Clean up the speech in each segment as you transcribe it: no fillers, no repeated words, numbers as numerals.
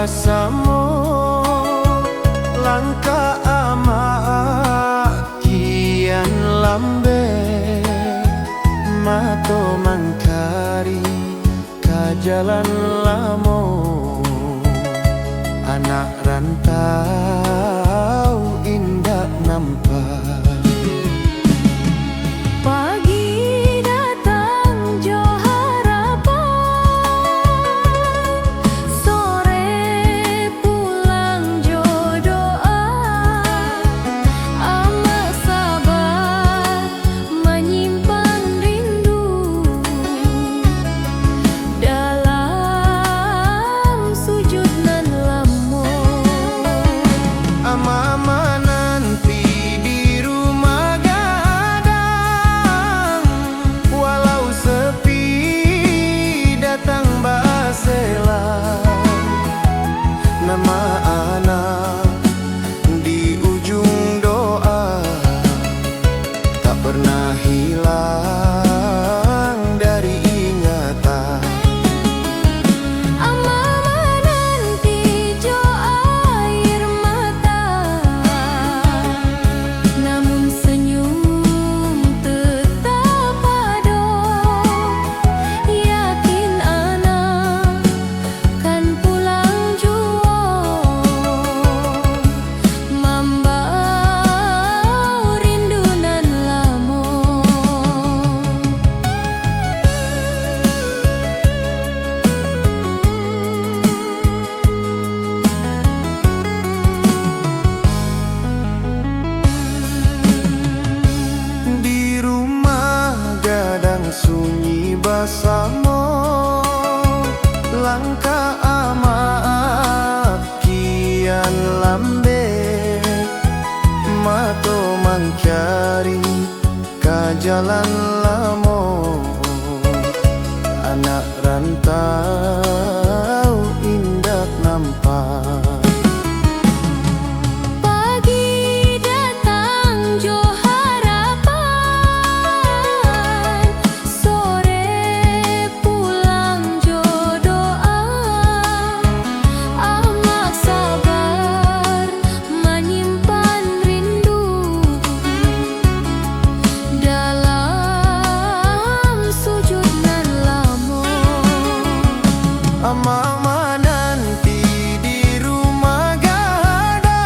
basamu langkah ama kian lambe mato mangkari ka jalan lamo anak rantau indah nampak. Pagi datang jo harapan, sore pulang jo doa. Amat sabar menyimpan rindu dalam sujud nan lamo. Ama-ama nanti di rumah gadang, walau sepi datang baselah. Nama anak di ujung doa tak pernah hilang dari ingatan. Ama-ama nanti jo air mata, namun senyum tetap ada. Yakin anak kan pulang jua, mambau rindu nan lamo. Di rumah gadang sunyi basamo langkah ama kian lambe mato mangcari ka jalan lamo anak rantau indah nampak. Pagi datang jo harapan, sore pulang jo doa. Amat sabar menyimpan rindu dalam sujud nan lamo. Ama-ama nanti di rumah gadang,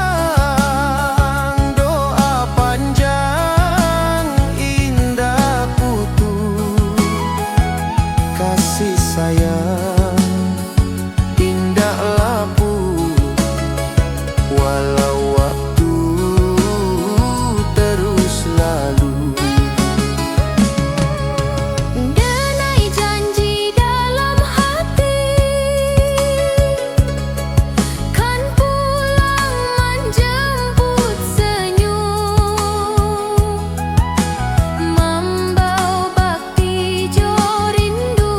doa panjang indah putus, kasih sayang indah laput, walau waktu terus lalu. Denai janji dalam hati, kan pulang menjemput senyum, membau bakti jo rindu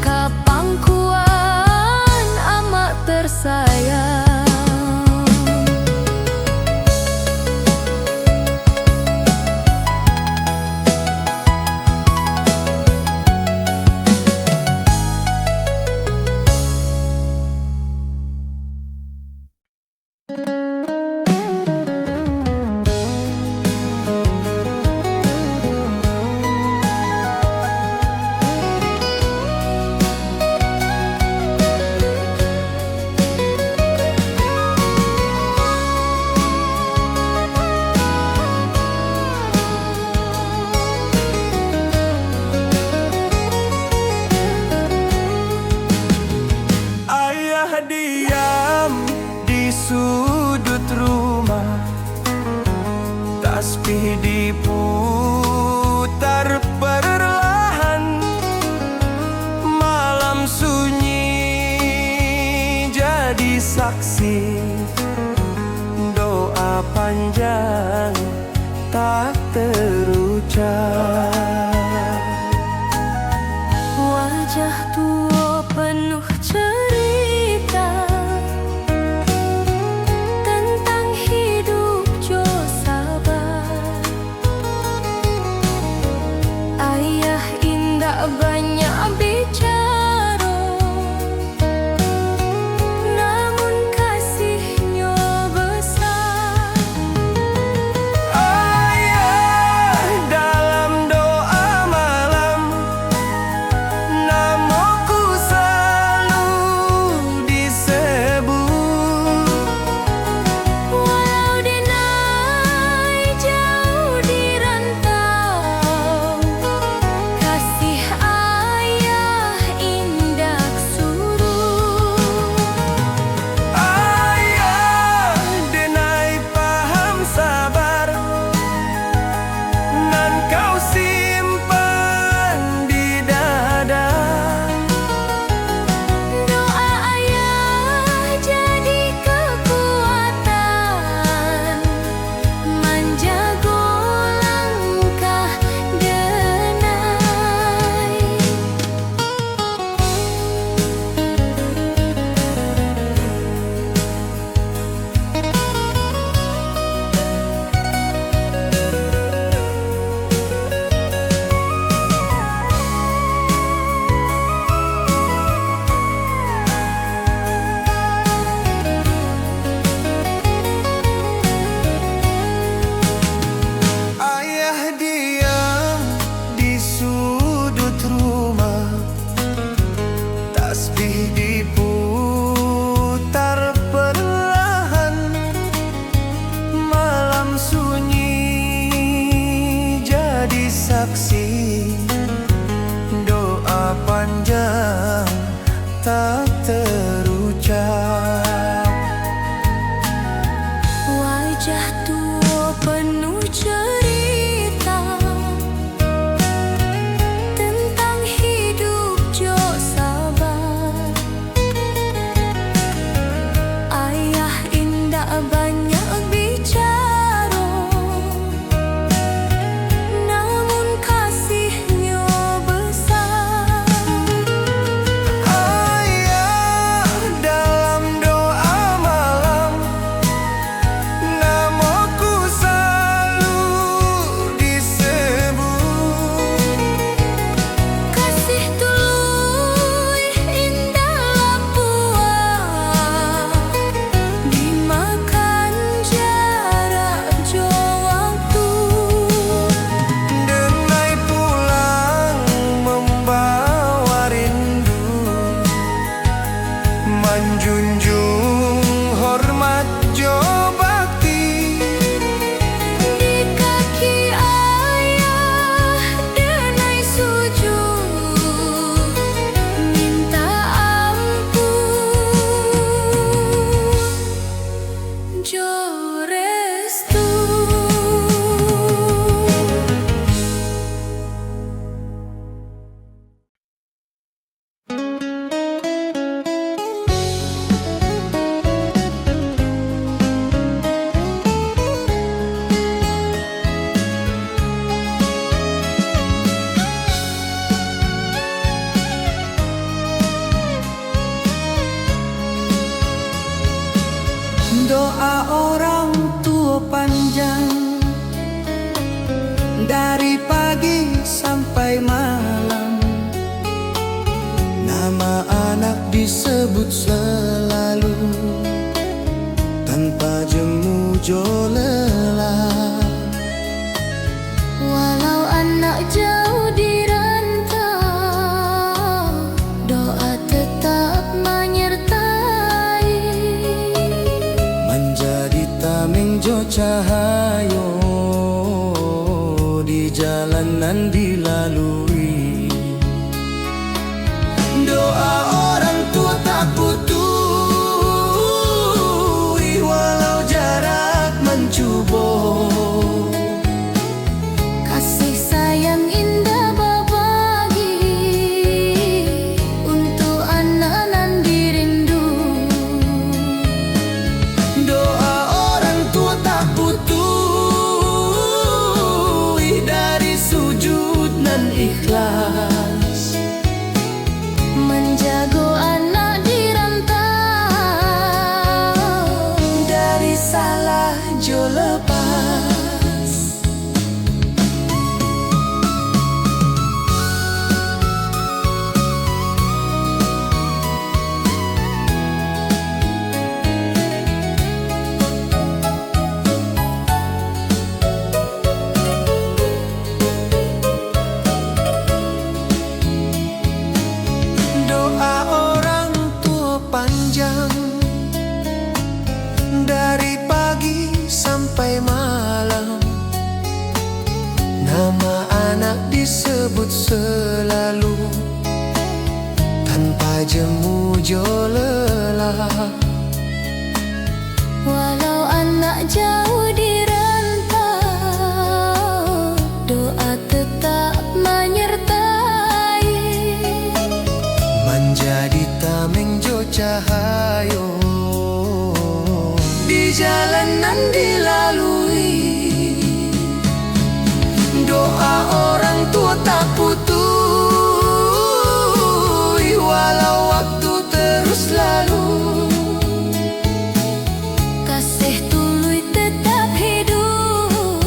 ka pangkuan amat tersayang. Ayah diam di sudut rumah, tasbih diputar perlahan. Malam sunyi jadi saksi, doa panjang tak terucap. Wajah tua penuh cerita tentang hidup jo sabar. Ayah indah banyak bicara tak terucap. Wajah tua penuh cerita tentang hidup jo sabar. Ayah indah banyak bicara, namun kasihnya besar. Ayah dalam doa malam, namaku selalu disebut. Kasih tuluy indah puah, dimakan jarak jo waktu. Denai pulang membawa rindu, menjunjung hormat jo bakti. Di kaki ayah denai sujud, minta ampun jo restu. Doa orang tua panjang dari pagi sampai malam. Nama anak disebut selalu tanpa jemu jo lelah. Walau anak jauh di rantau, doa tetap menyertai. Menjadi tameng jo cahayo di jalanan dilalui. Doa orang tua tak putus, walau jarak mencubur. Kasih sayang indah berbagi untuk anak nan dirindu. Doa orang tua tak putus, dari sujud nan ikhlas. Menjaga anak di rantau, Dari salah jo lepas. Doa orang tua panjang dari pagi sampai malam. Nama anak disebut selalu tanpa jemu jo lelah. walau anak jauh di rantau, doa tetap menyertai. Menjadi tameng jo cahayo di jalanan dilalui. Doa orang tua tak putus, walau waktu terus lalu. Kasih tuluy tetap hidup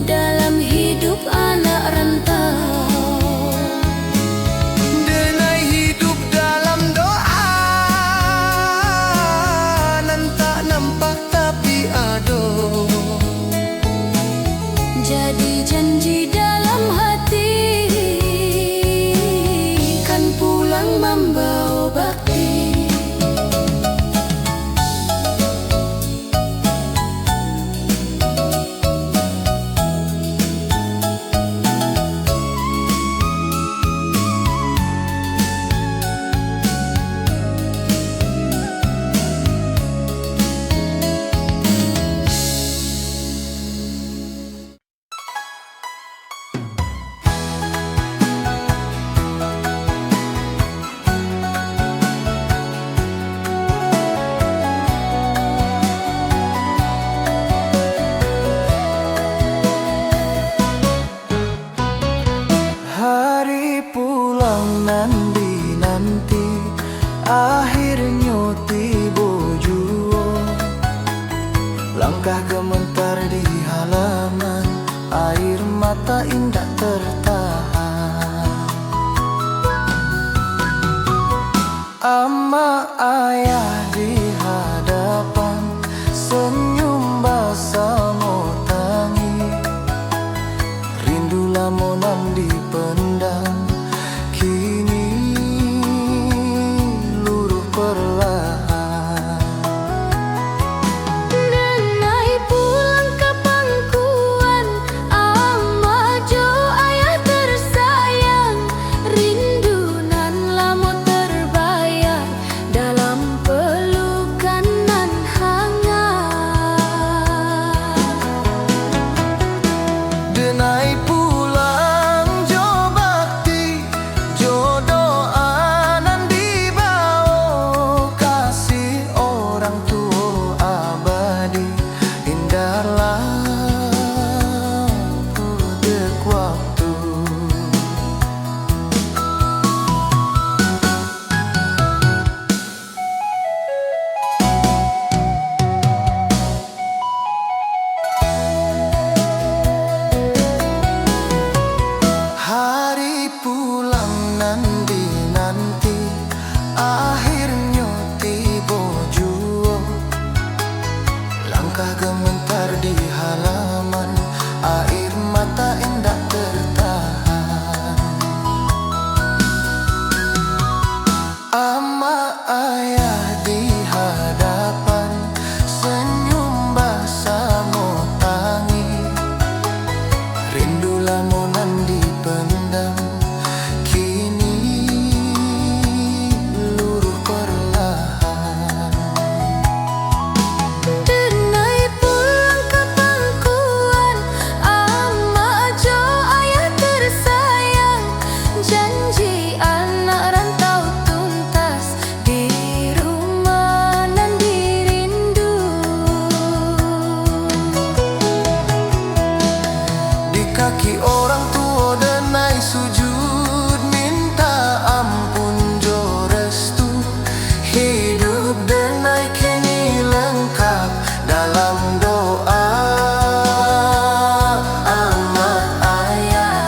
dalam hidup anak rantau. Denai hidup dalam doa, nan tak nampak tapi ado. Jadi janji dalam akhirnya tiba jua. Langkah gemetar di halaman, air mata indah tertahan. Ama ayah di hadapan, senyum bersama tangi. Rindu lamunan dipendam, kini luruh perlahan. Nenai pulang ke pangkuan, ama jo ayah tersayang. Rindu nan lamo terbayar dalam pelukan nan hangat. Denai pulang jo bakti, jo doa nan dibawa. Kasih orang tua abadi, indahlah dek waktu. Hari pulang nan dinanti, akhirnya tiba jua. Langkah gemetar di halaman, air mata indah tertahan. Ama ayah di hadapan, senyum bersama tangi. Rindu lamunan dipendam, kini luruh perlahan. Denai pulang ke pangkuan, ama jo ayah tersayang. Janji anak rantau tuntas, di rumah nan dirindu. Di kaki orang tua denai sujud, minta ampun jo restu. Hidup denai kini lengkap dalam doa ama ayah.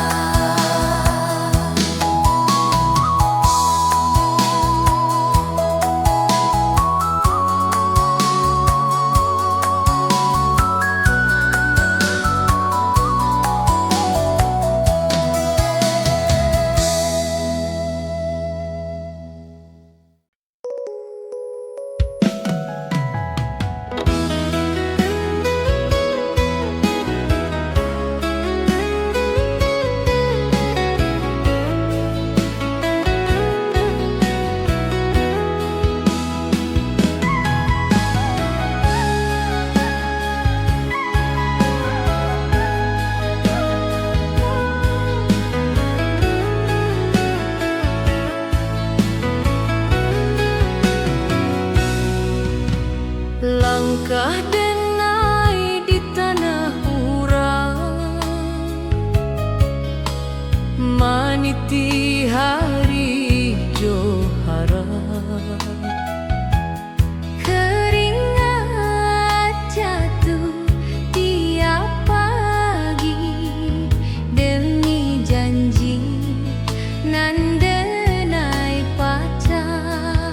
Langkah denai di tanah urang, maniti hari johara. Keringat jatuh tiap pagi demi janji nan denai pacar.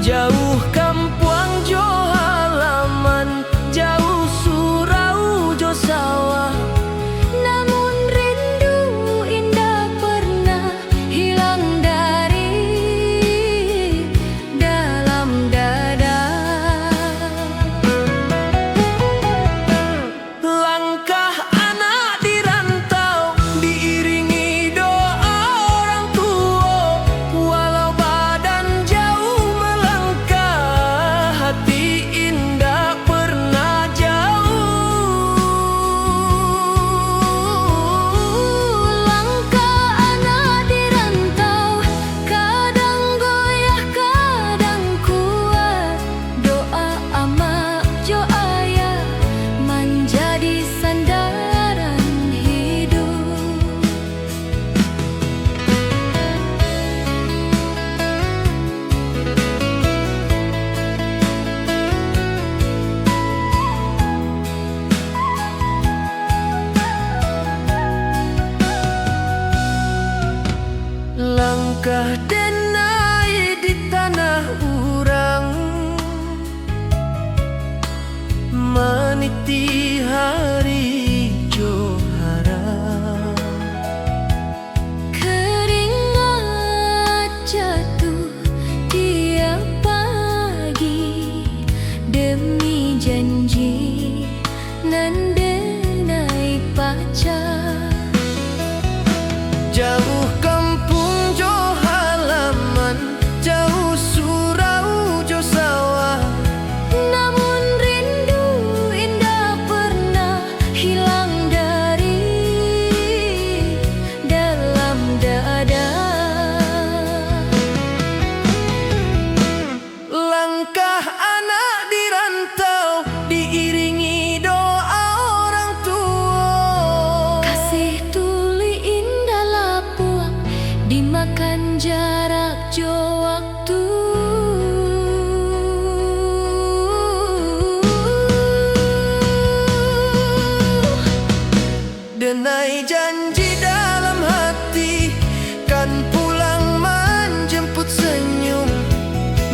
Jauh kampuang jo halaman, jauh surau jo sawah. Namun rindu indah pernah hilang dari dalam dada. Langkah anak dirantau, diiringi doa orang tua. Walau badan jauh melangkah,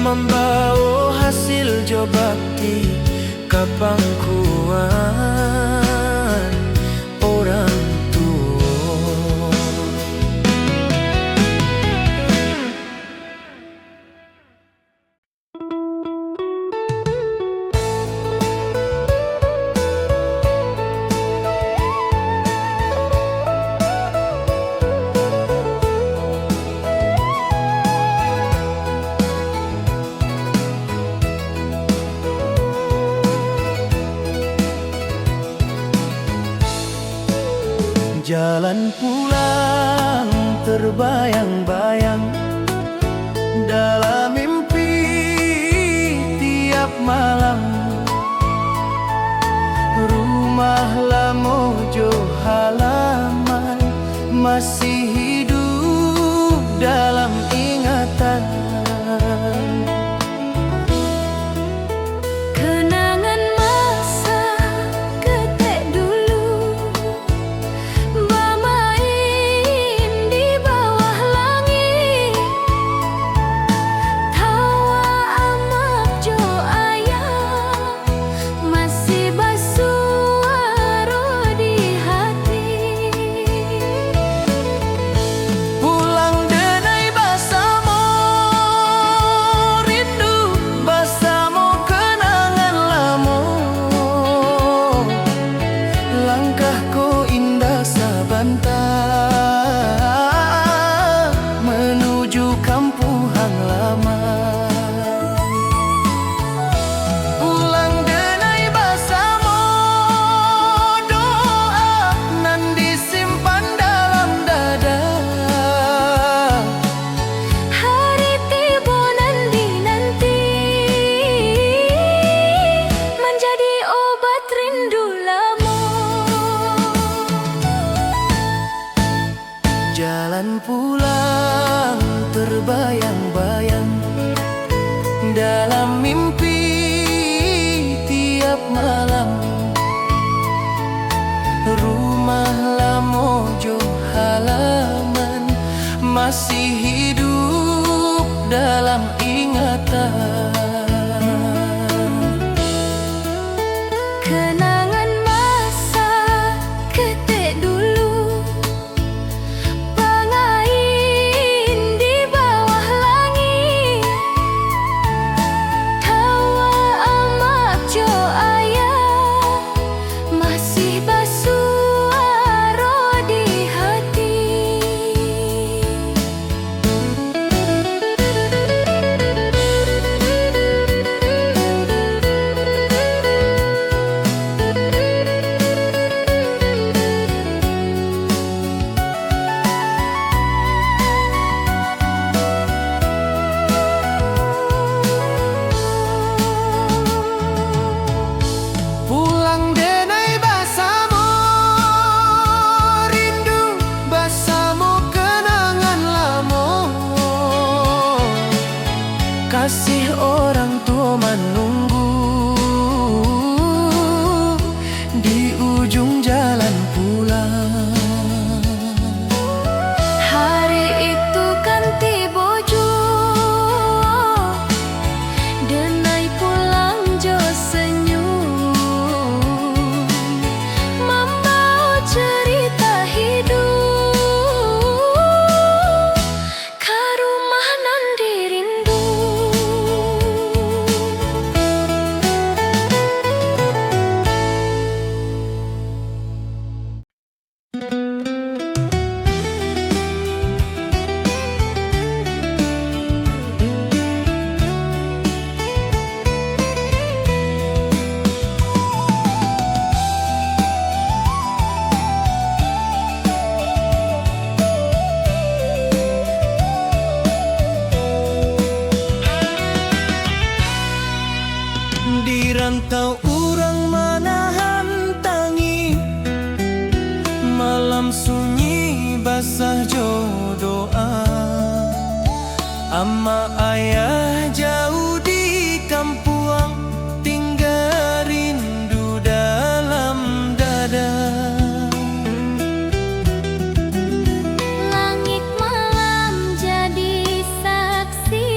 membawa hasil jo bakti ke pangkuan orang tua. Jalan pulang terbayang-bayang dalam mimpi tiap malam. Rumah lama jo halaman masih hidup dalam ingatan. Kenangan masa ketek dulu, bermain di bawah langit, tawa amak jo ayah, masih basuh aro di hati. Pulang denai basamo, rindu basamo kenangan lamo. Langkahku indah sabantah menuju kampung halaman. Pulang denai basamo, doa nan disimpan dalam dada. Hari tiba nanti menjadi obat rindu lama. Jalan pulang terbayang-bayang dalam mimpi tiap malam. Rumah lamo jo halaman masih hidup dalam ingatan. Kenangan masa ketek dulu, bermain di bawah langit, tawa amak jo ayah, masih basuh aro di hati. Pulang denai basamo, rindu basamo kenangan lamo. Kasih orang tua menunggu di ujung jalan pulang. Hari itu kan tiba jua, denai pulang jo senyum, membawa cerita hidup ke rumah nan dirindu. Di rantau urang manahan tangi, malam sunyi basah jo doa. Ama ayah jauh di kampung, tinggal rindu dalam dada. Langit malam jadi saksi,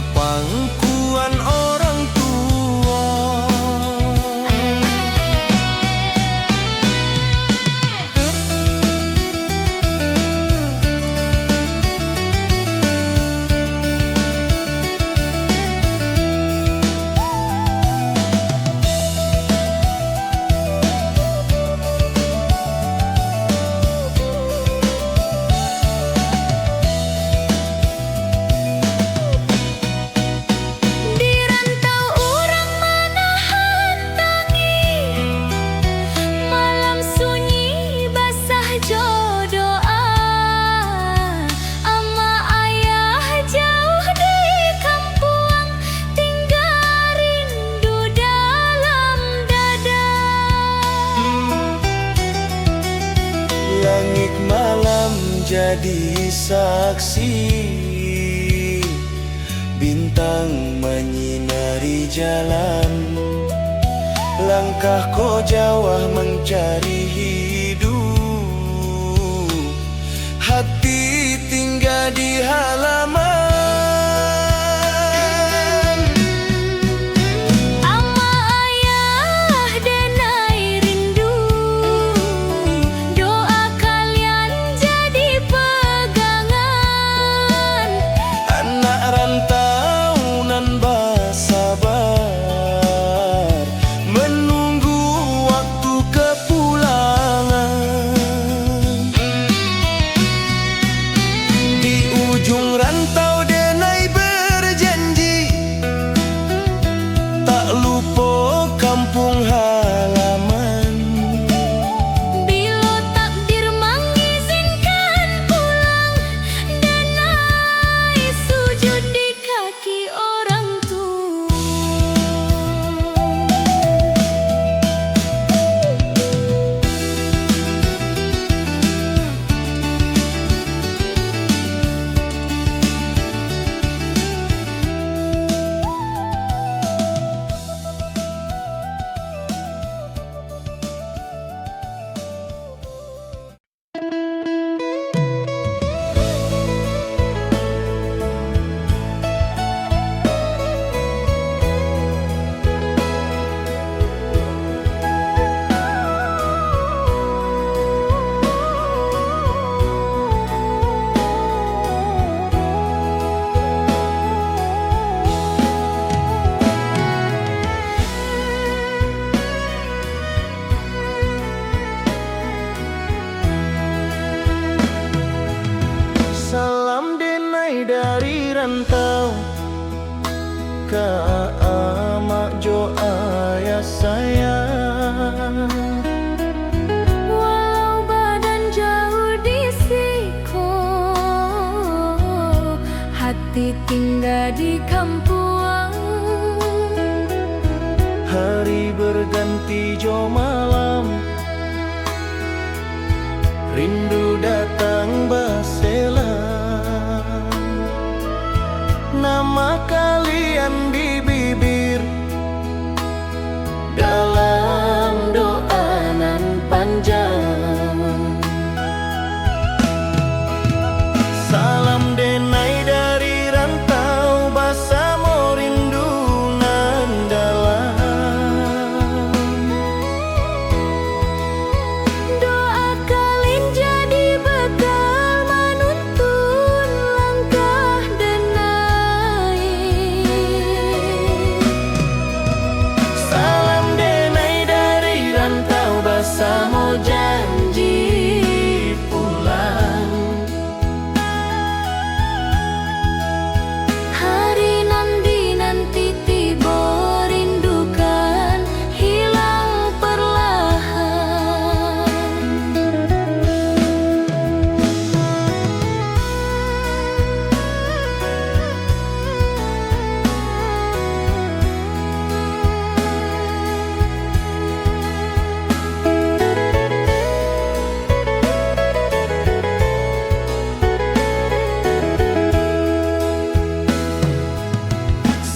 pangkuan orang tua. Langit malam jadi saksi, bintang menyinari jalan. Langkah ko jauh mencari hidup, hati tinggal di halaman. Kampung halaman, bila takdir mengizinkan pulang, denai sujud di kaki orang tua. salam denai dari rantau, ke amak jo ayah saya. Walau badan jauh di siko, hati tinggal di kampung. Hari berganti jo malam, rindu datang bersela. Nama kalian di bibir, dalam doa nan panjang. Salam denai dari rantau, basamo rindu nan dalam. Doa kalian jadi bekal menuntun langkah denai. Salam denai dari rantau, basamo janji pulang. Hari nanti tiba rindukan hilang perlahan.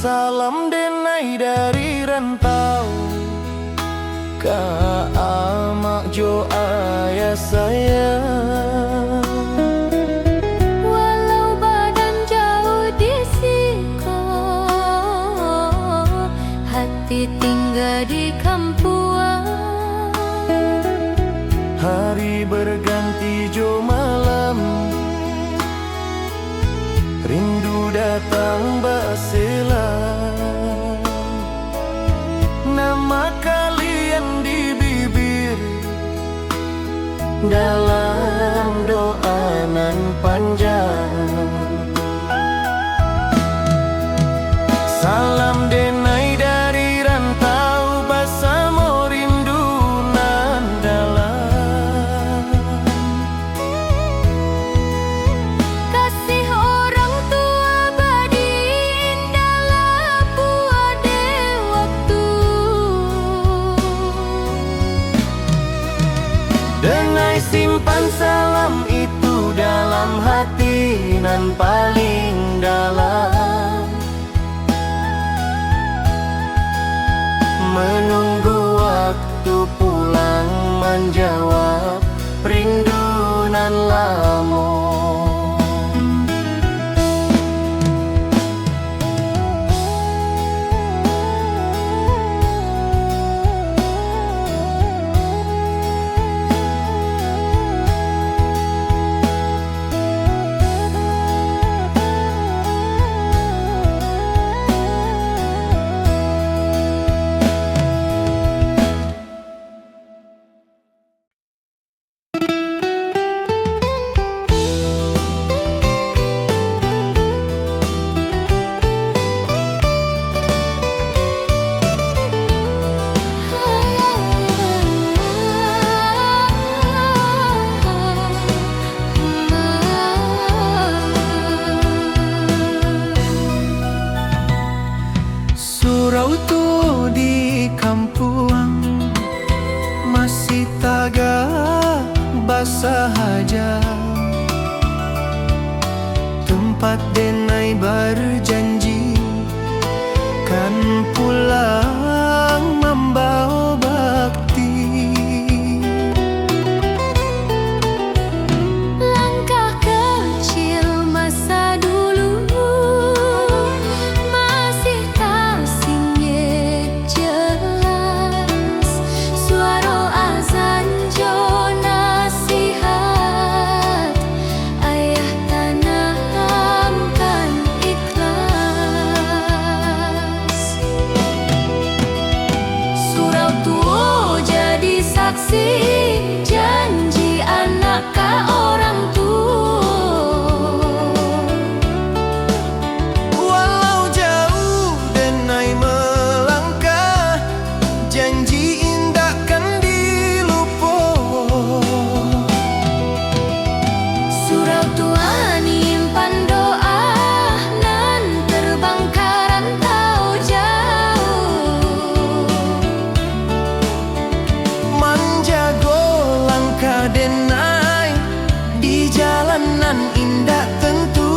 Salam denai dari rantau, ke amak jo ayah saya. Walau badan jauh di siko, silam. Nama kalian di bibir, dalam doa nan panjang. Salam denai dari rantau Basamo rindu nan dalam. Kasih orang tua abadi dalam puade waktu. Denai simpan salam itu dalam hati nan paling dalam. Menunggu waktu pulang menjawab rindu nan lamo. Surau tu di kampung masih tagak basah aja. Tempat denai berjanji kan pulang membawa bakti. Langkah kecil masa dulu masih tak singgih jelas. Suara azan jo nasihat ayah tanamkan ikhlas. Surau tua jadi saksi janji anak ke orang tua. Walau jauh denai melangkah, janji indah kan dilupa. Surau tua nyimpan doa nan terbang ke rantau jauh. Menjago langkah denai di jalanan indah tentu.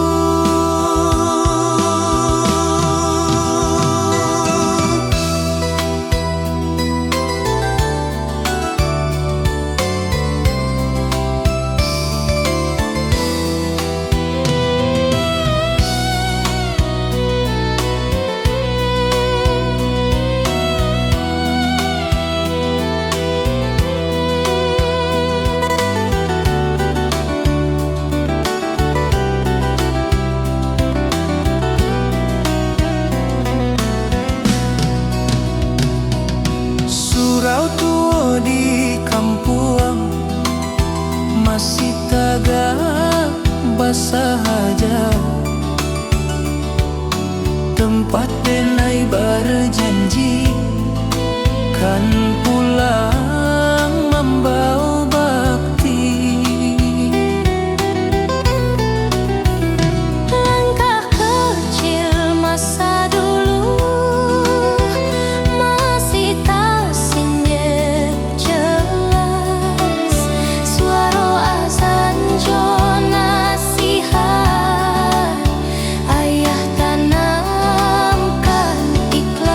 Surau tua di kampung masih tagak basah aja. Tempat denai berjanji kan pulang membawa bakti. Langkah kecil masa dulu masih tak singgih jelas. Suara azan jo nasihat ayah tanamkan ikhlas.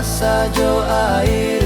sajo air